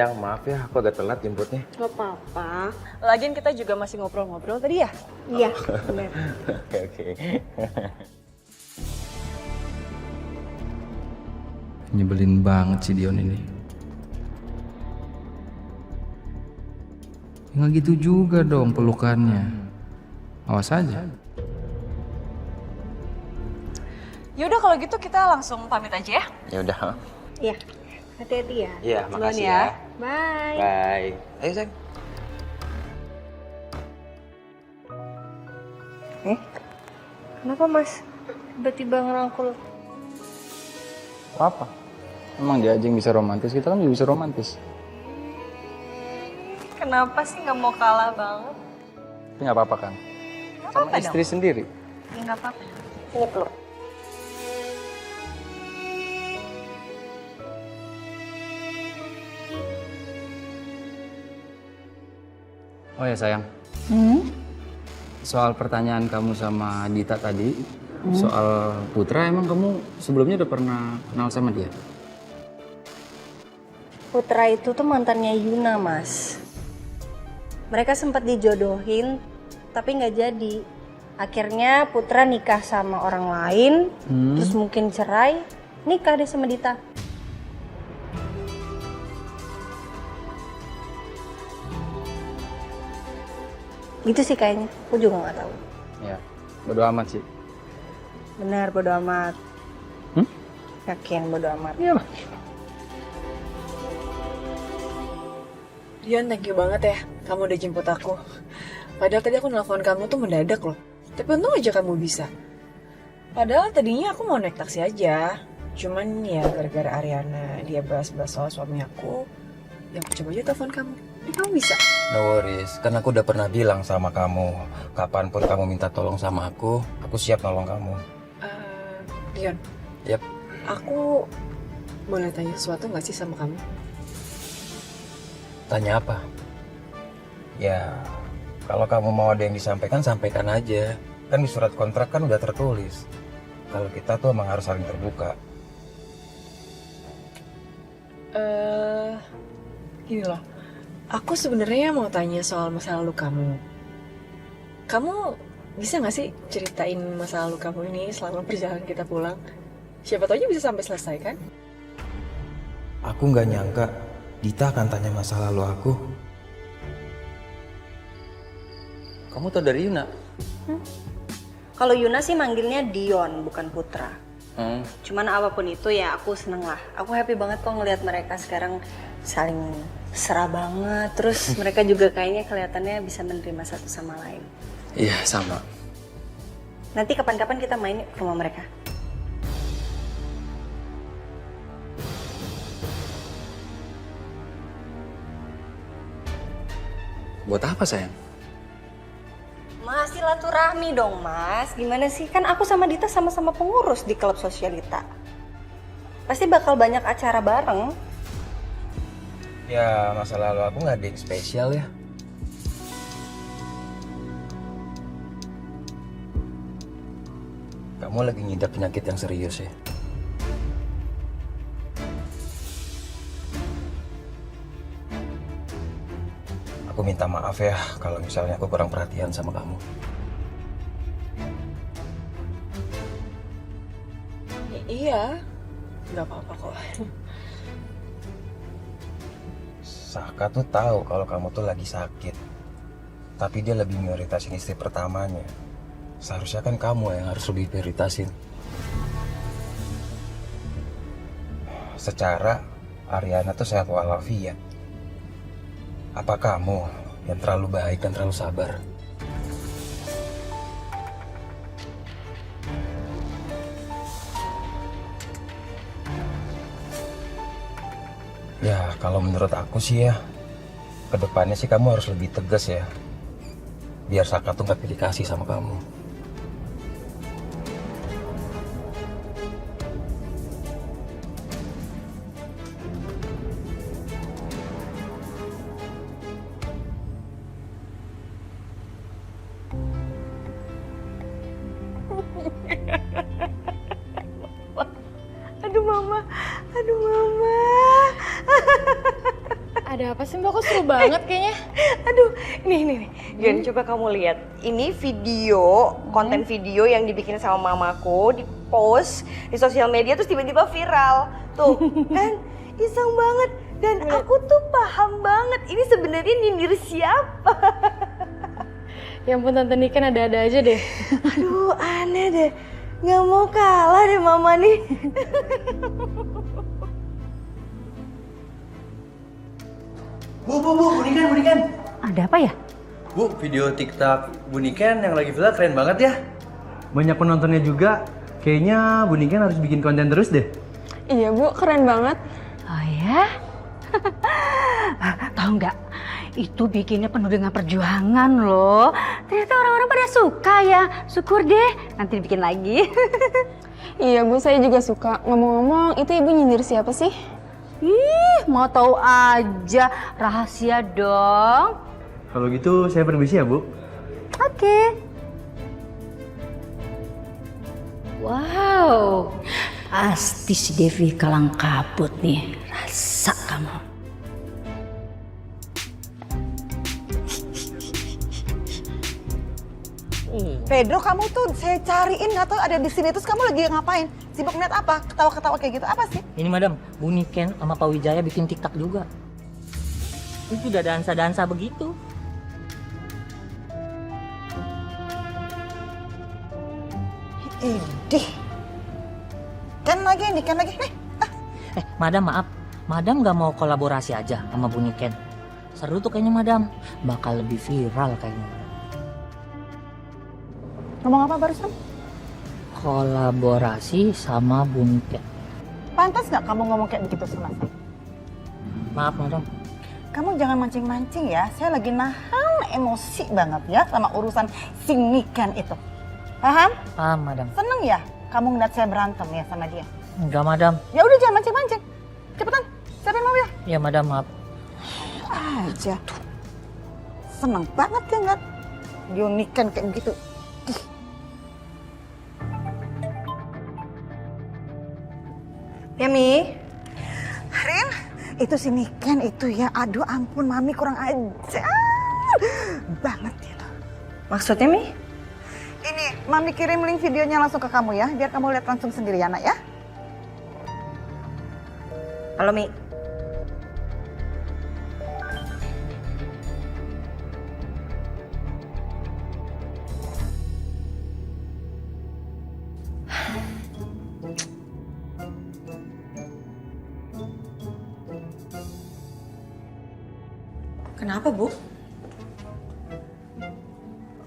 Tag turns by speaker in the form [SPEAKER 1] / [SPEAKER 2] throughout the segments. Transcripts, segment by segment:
[SPEAKER 1] sayang, maaf ya aku agak telat jemputnya.
[SPEAKER 2] Gak apa-apa.
[SPEAKER 3] Lagian kita juga masih ngobrol-ngobrol tadi ya?
[SPEAKER 2] Iya, bener.
[SPEAKER 1] Oke.
[SPEAKER 4] Nyebelin banget si Dion ini. Nggak gitu juga dong pelukannya. Awas aja.
[SPEAKER 3] Yaudah kalau gitu kita langsung pamit aja ya.
[SPEAKER 1] Ya udah.
[SPEAKER 2] Iya, hati-hati ya.
[SPEAKER 1] Iya,
[SPEAKER 3] Duluan
[SPEAKER 1] makasih
[SPEAKER 3] ya.
[SPEAKER 1] ya.
[SPEAKER 2] Bye.
[SPEAKER 1] Bye. Ayo, sayang.
[SPEAKER 2] Kenapa mas? Tiba-tiba ngerangkul.
[SPEAKER 4] Apa? Emang dia aja yang bisa romantis, kita kan juga bisa romantis.
[SPEAKER 3] Kenapa sih nggak mau kalah banget?
[SPEAKER 4] Tapi nggak apa-apa kan?
[SPEAKER 3] Nggak
[SPEAKER 4] Sama
[SPEAKER 3] apa-apa
[SPEAKER 4] istri
[SPEAKER 3] dong.
[SPEAKER 4] sendiri.
[SPEAKER 3] Ya nggak apa-apa.
[SPEAKER 2] Ini peluk.
[SPEAKER 4] Oh ya sayang. Soal pertanyaan kamu sama Dita tadi, soal Putra, emang kamu sebelumnya udah pernah kenal sama dia?
[SPEAKER 2] Putra itu tuh mantannya Yuna mas. Mereka sempat dijodohin, tapi nggak jadi. Akhirnya Putra nikah sama orang lain, terus mungkin cerai, nikah deh sama Dita. Gitu sih kayaknya, aku juga nggak tahu.
[SPEAKER 4] Ya, bodo amat sih.
[SPEAKER 2] Benar, bodo amat. Yakin bodo amat.
[SPEAKER 4] Iya lah.
[SPEAKER 3] Dion, thank you banget ya. Kamu udah jemput aku. Padahal tadi aku nelfon kamu tuh mendadak loh. Tapi untung aja kamu bisa. Padahal tadinya aku mau naik taksi aja. Cuman ya gara-gara Ariana dia bahas-bahas soal suami aku, ya aku coba aja telepon kamu. Jadi kamu bisa.
[SPEAKER 1] No worries, kan aku udah pernah bilang sama kamu, kapanpun kamu minta tolong sama aku siap nolong kamu.
[SPEAKER 3] Dion.
[SPEAKER 1] Yap.
[SPEAKER 3] Aku boleh tanya sesuatu nggak sih sama kamu?
[SPEAKER 1] Tanya apa? Ya, kalau kamu mau ada yang disampaikan, sampaikan aja. Kan di surat kontrak kan udah tertulis. Kalau kita tuh emang harus saling terbuka.
[SPEAKER 3] Gini loh. Aku sebenarnya mau tanya soal masa lalu kamu. Kamu bisa nggak sih ceritain masa lalu kamu ini selama perjalanan kita pulang? Siapa tahu aja bisa sampai selesai kan?
[SPEAKER 1] Aku nggak nyangka Dita akan tanya masa lalu aku.
[SPEAKER 4] Kamu tau dari Yuna?
[SPEAKER 2] Kalau Yuna sih manggilnya Dion, bukan Putra. Cuman apapun itu ya aku seneng lah. Aku happy banget kok ngelihat mereka sekarang saling mesra banget. Terus mereka juga kayaknya kelihatannya bisa menerima satu sama lain.
[SPEAKER 4] Iya, sama.
[SPEAKER 2] Nanti kapan-kapan kita main ke rumah mereka.
[SPEAKER 4] Buat apa sayang?
[SPEAKER 2] Mas, silaturahmi dong mas. Gimana sih? Kan aku sama Dita sama-sama pengurus di klub sosialita. Pasti bakal banyak acara bareng.
[SPEAKER 1] Ya, masa lalu aku nggak ada yang spesial ya. Kamu lagi ngidap penyakit yang serius ya. Aku minta maaf ya kalau misalnya aku kurang perhatian sama kamu.
[SPEAKER 3] Iya, nggak apa-apa kok.
[SPEAKER 1] Saka tuh tahu kalau kamu tuh lagi sakit. Tapi dia lebih prioritasin istri pertamanya. Seharusnya kan kamu yang harus lebih prioritasin. Secara Ariana tuh sehat walafiat. Apa kamu yang terlalu baik dan terlalu sabar? Ya, kalau menurut aku sih ya, kedepannya sih kamu harus lebih tegas ya. Biar Saka tuh gak pilih kasih sama kamu.
[SPEAKER 2] Aduh mama, aduh mama.
[SPEAKER 5] Ada apa sih Mbak? Kok seru banget kayaknya?
[SPEAKER 2] Aduh, nih. Dion, coba kamu lihat. Ini video, konten video yang dibikin sama mamaku, di-post di sosial media terus tiba-tiba viral. Tuh, kan iseng banget. Dan aku tuh paham banget, ini sebenarnya nyindir siapa.
[SPEAKER 5] Ya ampun Tante Niken ada-ada aja deh.
[SPEAKER 2] Aduh, aneh deh. Nggak mau kalah deh mama nih.
[SPEAKER 6] Bu, Bunikan.
[SPEAKER 7] Ada apa ya?
[SPEAKER 6] Bu, video TikTok Bunikan yang lagi viral keren banget ya. Banyak penontonnya juga. Kayaknya Bunikan harus bikin konten terus deh.
[SPEAKER 5] Iya Bu, keren banget.
[SPEAKER 7] Oh ya? Tahu nggak? Itu bikinnya penuh dengan perjuangan loh. Ternyata orang-orang pada suka ya. Syukur deh. Nanti dibikin lagi.
[SPEAKER 5] Iya Bu, saya juga suka. Ngomong-ngomong, itu Ibu nyindir siapa sih?
[SPEAKER 7] Ih, mau tahu aja. Rahasia dong.
[SPEAKER 6] Kalau gitu saya permisi ya, Bu.
[SPEAKER 7] Oke. Wow. Pasti si Devi kalang kabut nih. Rasa kamu.
[SPEAKER 8] Pedro, kamu tuh saya cariin nggak tahu ada di sini, terus kamu lagi ngapain? Sibuk ngeliat apa? Ketawa-ketawa kayak gitu apa sih?
[SPEAKER 9] Ini madam, Buniken sama Pak Wijaya bikin TikTok juga. Itu udah dansa-dansa begitu.
[SPEAKER 8] Idih. Kan lagi. Nih.
[SPEAKER 9] Madam maaf, madam nggak mau kolaborasi aja sama Buniken. Seru tuh kayaknya madam, bakal lebih viral kayaknya.
[SPEAKER 8] Ngomong apa barusan?
[SPEAKER 9] Kolaborasi sama Buniken.
[SPEAKER 8] Pantas nggak kamu ngomong kayak begitu sama saya?
[SPEAKER 9] Maaf madam.
[SPEAKER 8] Kamu jangan mancing-mancing ya. Saya lagi nahan emosi banget ya sama urusan si Niken itu. Paham?
[SPEAKER 9] Paham madam.
[SPEAKER 8] Seneng ya kamu ngeliat saya berantem ya sama dia?
[SPEAKER 9] Enggak madam.
[SPEAKER 8] Ya udah jangan mancing-mancing. Cepetan, siapin mobil.
[SPEAKER 9] Ya madam maaf.
[SPEAKER 8] Aja. Seneng banget ya ngeliat dia Niken kayak begitu.
[SPEAKER 2] Ya, Mi.
[SPEAKER 8] Rin, itu si Niken itu ya, aduh ampun Mami kurang ajar banget itu.
[SPEAKER 2] Maksudnya, Mi?
[SPEAKER 8] Ini, Mami kirim link videonya langsung ke kamu ya, biar kamu lihat langsung sendiri ya nak ya.
[SPEAKER 2] Halo, Mi. Kenapa, Bu?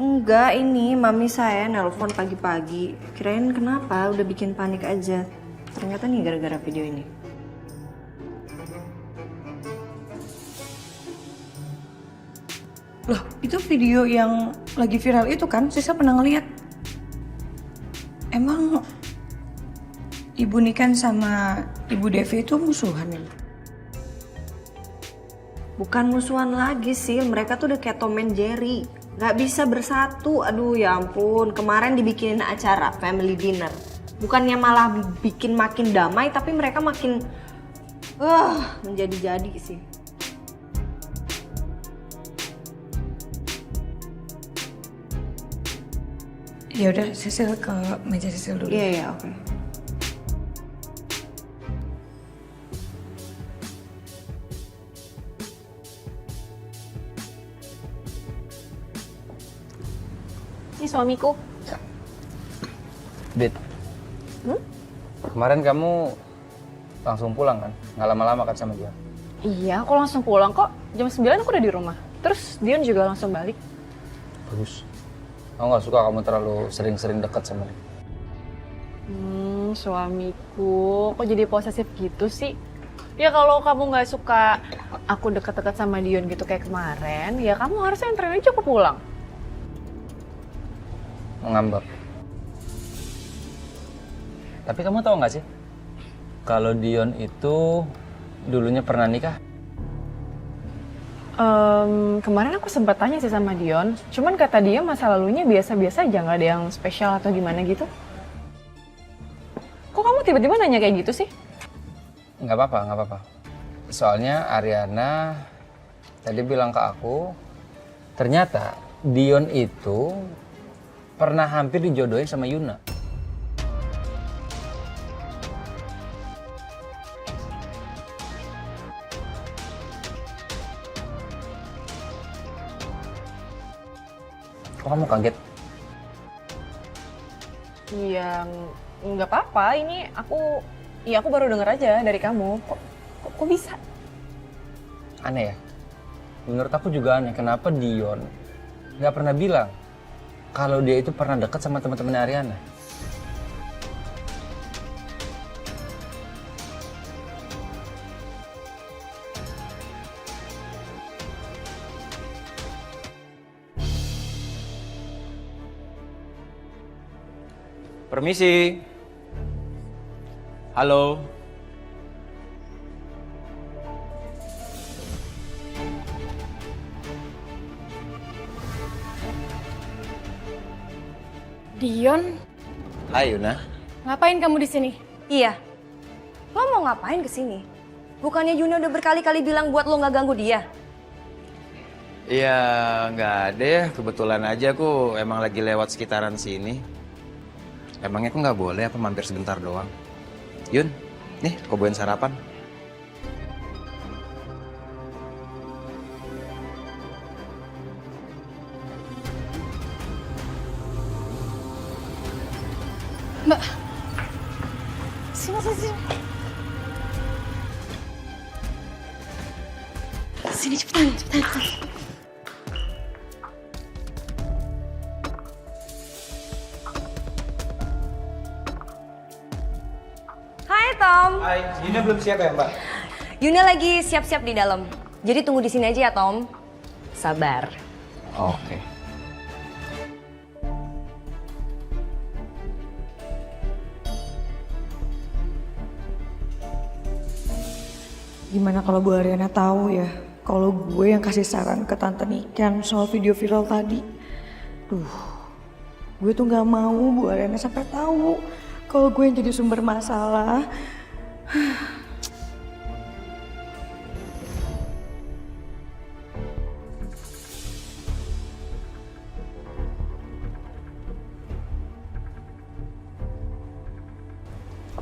[SPEAKER 2] Enggak, ini mami saya nelpon pagi-pagi. Kirain kenapa, udah bikin panik aja. Ternyata nih gara-gara video ini. Loh, itu video yang lagi viral itu kan? Sisa pernah ngeliat. Emang Ibu Niken sama Ibu Devi itu musuhan ya? Bukan musuhan lagi sih, mereka tuh udah kayak Tom and Jerry. Gak bisa bersatu, aduh ya ampun. Kemarin dibikinin acara family dinner. Bukannya malah bikin makin damai, tapi mereka makin menjadi-jadi sih.
[SPEAKER 10] Ya udah, Sisil ke meja Sisil dulu.
[SPEAKER 2] Iya, oke.
[SPEAKER 5] Ini suamiku.
[SPEAKER 4] Dit, kemarin kamu langsung pulang kan? Nggak lama-lama kan sama dia?
[SPEAKER 5] Iya, aku langsung pulang kok. Jam 9 aku udah di rumah. Terus Dion juga langsung balik.
[SPEAKER 4] Bagus. Aku nggak suka kamu terlalu sering-sering dekat sama dia.
[SPEAKER 5] Suamiku. Kok jadi posesif gitu sih? Ya kalau kamu nggak suka aku deket-deket sama Dion gitu kayak kemarin, ya kamu harusnya anterin aja aku pulang.
[SPEAKER 4] Mengambek. Tapi kamu tahu nggak sih? Kalau Dion itu dulunya pernah nikah?
[SPEAKER 5] Kemarin aku sempat tanya sih sama Dion, cuman kata dia masa lalunya biasa-biasa aja, nggak ada yang spesial atau gimana gitu. Kok kamu tiba-tiba nanya kayak gitu sih?
[SPEAKER 4] Nggak apa-apa. Soalnya Ariana tadi bilang ke aku, ternyata Dion itu pernah hampir dijodohin sama Yuna. Kok kamu kaget?
[SPEAKER 5] Iya, nggak apa-apa. Ini aku baru denger aja dari kamu. Kok bisa?
[SPEAKER 4] Aneh ya? Menurut aku juga aneh. Kenapa Dion nggak pernah bilang kalau dia itu pernah dekat sama teman-temannya Ariana? Permisi. Halo.
[SPEAKER 11] Dion,
[SPEAKER 4] Hai Yuna.
[SPEAKER 11] ngapain kamu di sini?
[SPEAKER 2] Iya. Lo mau ngapain kesini? Bukannya Yuna udah berkali-kali bilang buat lo nggak ganggu dia?
[SPEAKER 1] Iya, nggak ada ya. Kebetulan aja aku emang lagi lewat sekitaran sini. Emangnya aku nggak boleh apa mampir sebentar doang? Yun, nih aku bawain sarapan.
[SPEAKER 11] Mbak, sini. Sini cepetan.
[SPEAKER 2] Hai Tom.
[SPEAKER 6] Hai, Yuna belum siap ya Mbak?
[SPEAKER 2] Yuna lagi siap-siap di dalam. Jadi tunggu di sini aja ya Tom. Sabar.
[SPEAKER 4] Oke.
[SPEAKER 10] Gimana kalau Bu Ariana tahu ya kalau gue yang kasih saran ke Tante Niken soal video viral tadi? Gue tuh nggak mau Bu Ariana sampai tahu kalau gue yang jadi sumber masalah.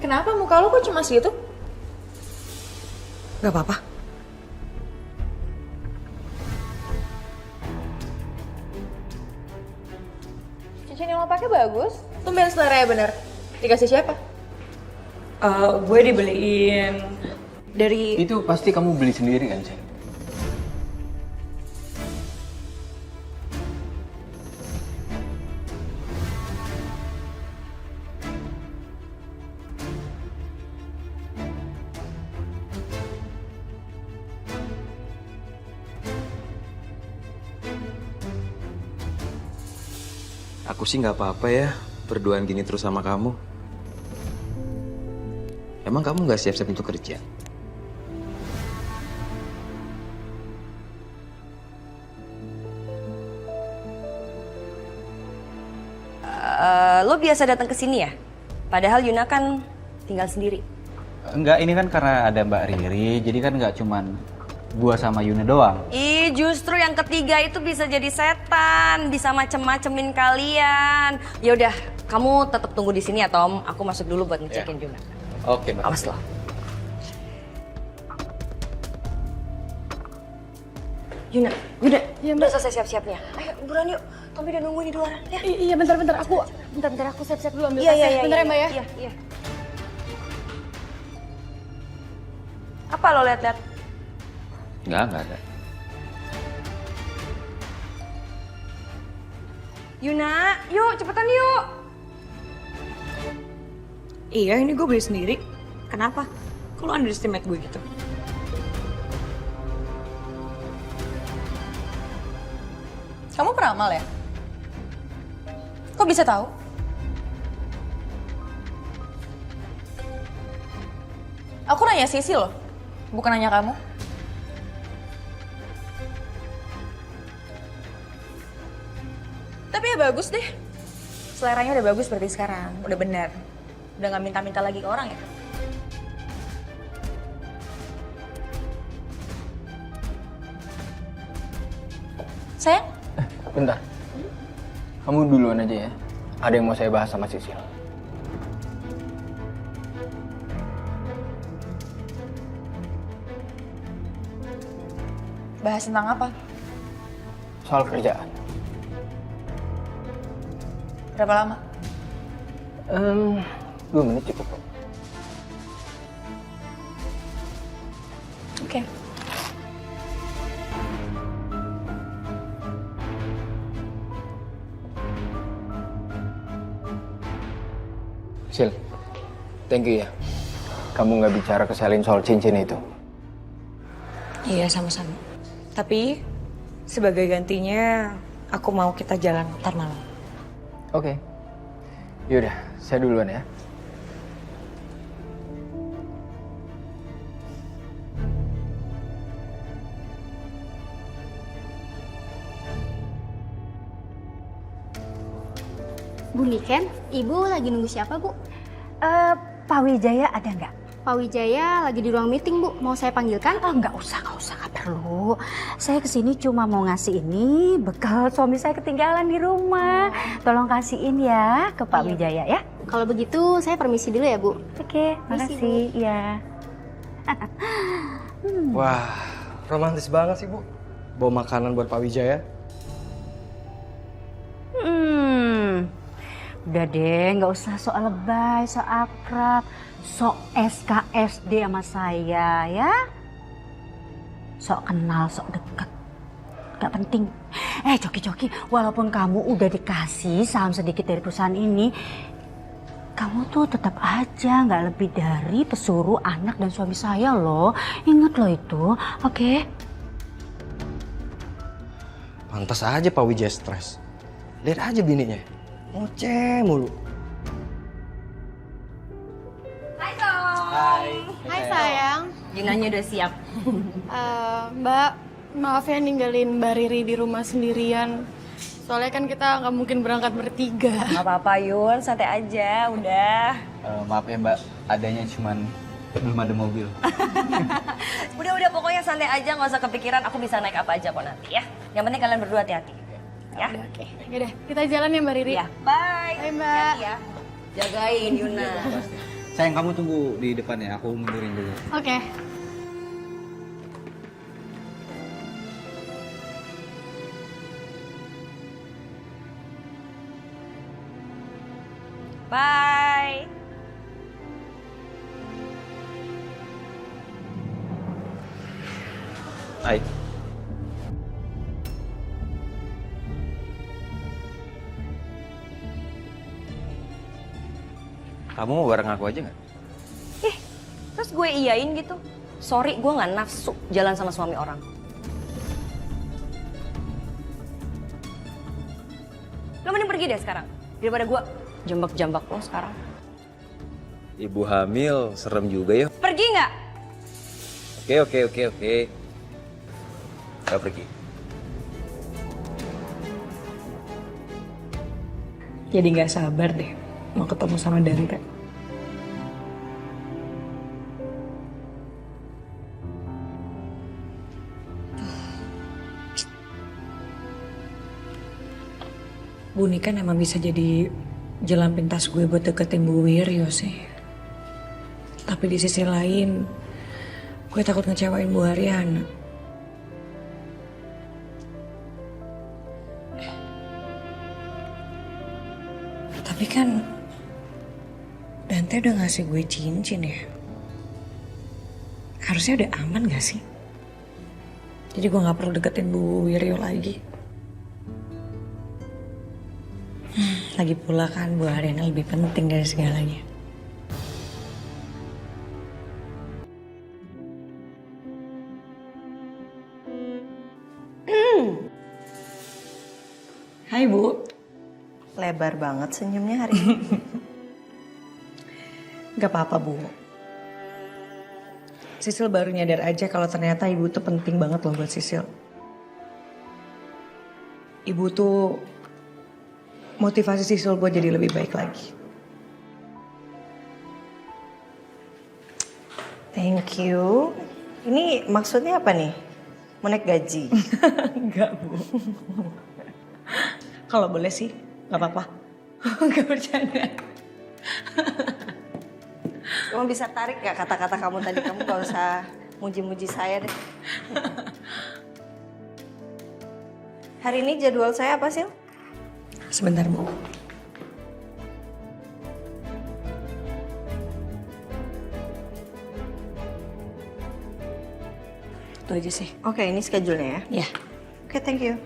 [SPEAKER 3] Kenapa muka lo kok cuma segitu?
[SPEAKER 10] Gak apa-apa.
[SPEAKER 3] Cincin yang lo pakai bagus. Tumben seleranya bener. Dikasih siapa?
[SPEAKER 10] Gue dibeliin dari...
[SPEAKER 4] Itu pasti kamu beli sendiri kan, Cek?
[SPEAKER 1] Aku sih nggak apa-apa ya, berduaan gini terus sama kamu. Emang kamu nggak siap-siap untuk kerja?
[SPEAKER 2] Lo biasa datang ke sini ya? Padahal Yuna kan tinggal sendiri.
[SPEAKER 4] Enggak, ini kan karena ada Mbak Riri, jadi kan nggak cuman gua sama Yuna doang.
[SPEAKER 2] Ih, justru yang ketiga itu bisa jadi setan, bisa macem-macemin kalian. Ya udah, kamu tetap tunggu di sini ya Tom. Aku masuk dulu buat ngecekin Yuna.
[SPEAKER 4] Oke, Mbak.
[SPEAKER 2] Awas lo. Yuna,
[SPEAKER 11] Iya,
[SPEAKER 2] udah selesai siap-siapnya. Ayo, buruan yuk. Tommy udah nungguin di luar. Ya.
[SPEAKER 11] Iya, bentar. Aku siap-siap dulu ambil
[SPEAKER 2] Iya,
[SPEAKER 11] tasnya.
[SPEAKER 2] iya,
[SPEAKER 11] Bentar
[SPEAKER 2] iya,
[SPEAKER 11] ya, Mbak ya.
[SPEAKER 2] Iya. Apa lo lihat-lihat?
[SPEAKER 4] Nggak ada.
[SPEAKER 2] Yuna, yuk cepetan yuk.
[SPEAKER 10] Iya, ini gue beli sendiri. Kenapa? Kalau underestimate gue gitu.
[SPEAKER 3] Kamu peramal ya? Kok bisa tahu? Aku nanya Sisi loh, bukan nanya kamu. Tapi ya bagus deh. Seleranya udah bagus berarti sekarang, udah benar. Udah gak minta-minta lagi ke orang ya?
[SPEAKER 2] Sayang?
[SPEAKER 4] Bentar. Kamu duluan aja ya. Ada yang mau saya bahas sama Sisil.
[SPEAKER 3] Bahas tentang apa?
[SPEAKER 4] Soal kerjaan.
[SPEAKER 3] Berapa lama?
[SPEAKER 4] 2 menit cukup kok.
[SPEAKER 3] Oke.
[SPEAKER 4] Sil, thank you ya. Kamu nggak bicara ke Selin soal cincin itu.
[SPEAKER 10] Iya, sama-sama. Tapi sebagai gantinya aku mau kita jalan ntar malam.
[SPEAKER 4] Oke. Yaudah, saya duluan ya.
[SPEAKER 11] Bu Niken, Ibu lagi nunggu siapa, Bu?
[SPEAKER 7] Pak Wijaya ada nggak?
[SPEAKER 11] Pak Wijaya lagi di ruang meeting, Bu. Mau saya panggilkan?
[SPEAKER 7] Oh, nggak usah, nggak perlu. Saya kesini cuma mau ngasih ini bekal suami saya ketinggalan di rumah. Tolong kasihin ya ke Pak Wijaya ya.
[SPEAKER 11] Kalau begitu, saya permisi dulu ya, Bu.
[SPEAKER 7] Oke,
[SPEAKER 11] Permisi,
[SPEAKER 7] makasih. Ya.
[SPEAKER 6] Wah, romantis banget sih, Bu. Bawa makanan buat Pak Wijaya.
[SPEAKER 7] Udah deh, nggak usah sok lebay, sok akrab, sok SKSD sama saya ya. Sok kenal, sok deket. Gak penting. Coki, walaupun kamu udah dikasih saham sedikit dari perusahaan ini, kamu tuh tetap aja nggak lebih dari pesuruh anak dan suami saya loh. Ingat loh itu, oke?
[SPEAKER 6] Pantas aja Pak Wijaya stres. Lihat aja bininya. Ngoceh mulu.
[SPEAKER 11] Hai sayang.
[SPEAKER 2] Junanya udah siap.
[SPEAKER 11] Mbak, maaf ya ninggalin Mbak Riri di rumah sendirian. Soalnya kan kita nggak mungkin berangkat bertiga.
[SPEAKER 2] Gak apa-apa Yun, santai aja, udah.
[SPEAKER 4] Maaf ya Mbak, adanya cuman belum ada mobil.
[SPEAKER 2] Udah pokoknya santai aja, nggak usah kepikiran. Aku bisa naik apa aja kok nanti ya. Yang penting kalian berdua hati-hati. Ya.
[SPEAKER 11] Oke. Yaudah, kita jalan ya Mbak Riri.
[SPEAKER 2] Ya. Bye.
[SPEAKER 11] Bye Mbak.
[SPEAKER 2] Ya. Jagain Yuna.
[SPEAKER 6] Sayang, kamu tunggu di depan ya, aku mundurin dulu.
[SPEAKER 11] Oke.
[SPEAKER 2] Bye.
[SPEAKER 1] Hai. Kamu mau bareng aku aja nggak?
[SPEAKER 2] Terus gue iyain gitu. Sorry, gue nggak nafsu jalan sama suami orang. Lo mending pergi deh sekarang. Daripada gue jambak-jambak lo sekarang.
[SPEAKER 1] Ibu hamil, serem juga ya.
[SPEAKER 2] Pergi nggak?
[SPEAKER 1] Oke. Gak pergi.
[SPEAKER 10] Jadi nggak sabar deh mau ketemu sama Dante. Bu Nika emang bisa jadi jalan pintas gue buat deketin Bu Wiryo sih. Tapi di sisi lain, gue takut ngecewain Bu Haryana. Tapi kan Dante udah ngasih gue cincin ya. Harusnya udah aman gak sih? Jadi gue gak perlu deketin Bu Wiryo lagi. Lagi pula kan Bu Haryana lebih penting dari segalanya. Hai Bu.
[SPEAKER 2] Lebar banget senyumnya hari ini.
[SPEAKER 10] Gak apa-apa Bu. Sisil baru nyadar aja kalau ternyata ibu tuh penting banget loh buat Sisil. Ibu tuh motivasi Sisil buat jadi lebih baik lagi.
[SPEAKER 2] Thank you. Ini maksudnya apa nih? Mau naik gaji?
[SPEAKER 10] Enggak, Bu. Kalau boleh sih, nggak apa-apa. Nggak bercanda.
[SPEAKER 2] Kamu bisa tarik gak kata-kata kamu tadi? Kamu gak usah muji-muji saya deh. Hari ini jadwal saya apa sih?
[SPEAKER 10] Sebentar, Bu. Itu aja sih.
[SPEAKER 2] Oke, ini schedule-nya ya?
[SPEAKER 10] Ya.
[SPEAKER 2] Oke, thank you.